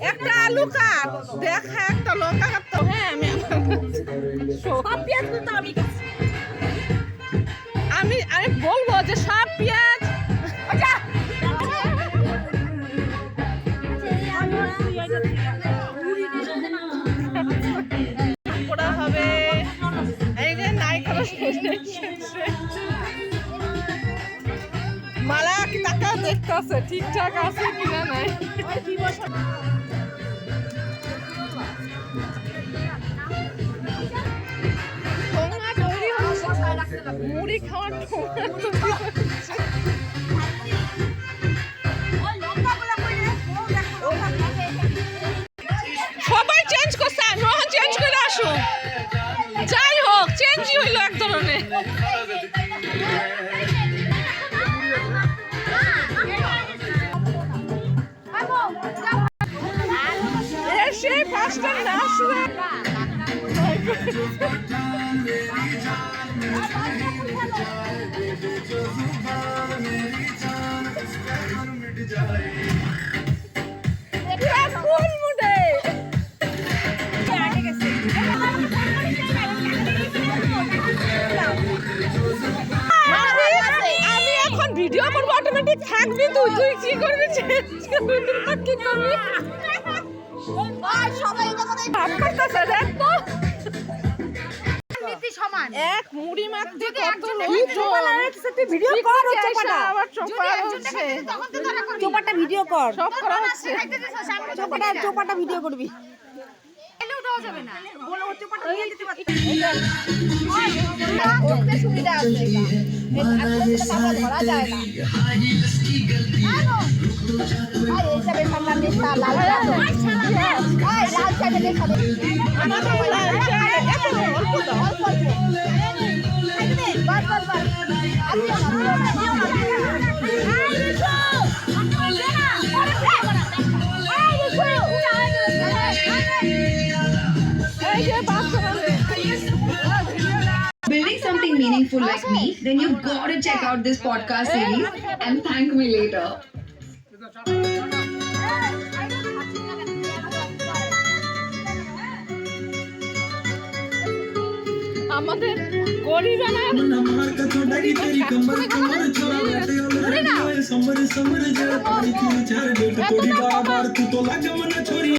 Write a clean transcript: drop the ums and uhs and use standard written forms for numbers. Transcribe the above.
একটা আলু কাট, দেখা একটা লঙ্কা কাটতে। হ্যাঁ আমি আমি বলবো যে সব পেঁয়াজ করা হবে। এই যে নায়িকা মালা কি টাকা দেখতে আছে ঠিকঠাক আছে কিনা নাই। মুড়ি খাওয়ার সবাই চেঞ্জ করছে, রোহন চেঞ্জ করে আসো। যাই হোক চেঞ্জই হইলো এক ধরনের। এসে ফার্স্টটা না শুয়ে ভিডিও করবো অটোমেটিক থাকবি। তুই কি করবি কি করবি এক মুড়ি মাখতে কত ভিডিও কর চোপাটা ভিডিও কর সব করা হচ্ছে। চোপাটা ভিডিও করবি। সুবিধা আছে ধরা যায় না। Building something meaningful like me, then you've got to check out this podcast series and thank me later. আমাদের গরিব না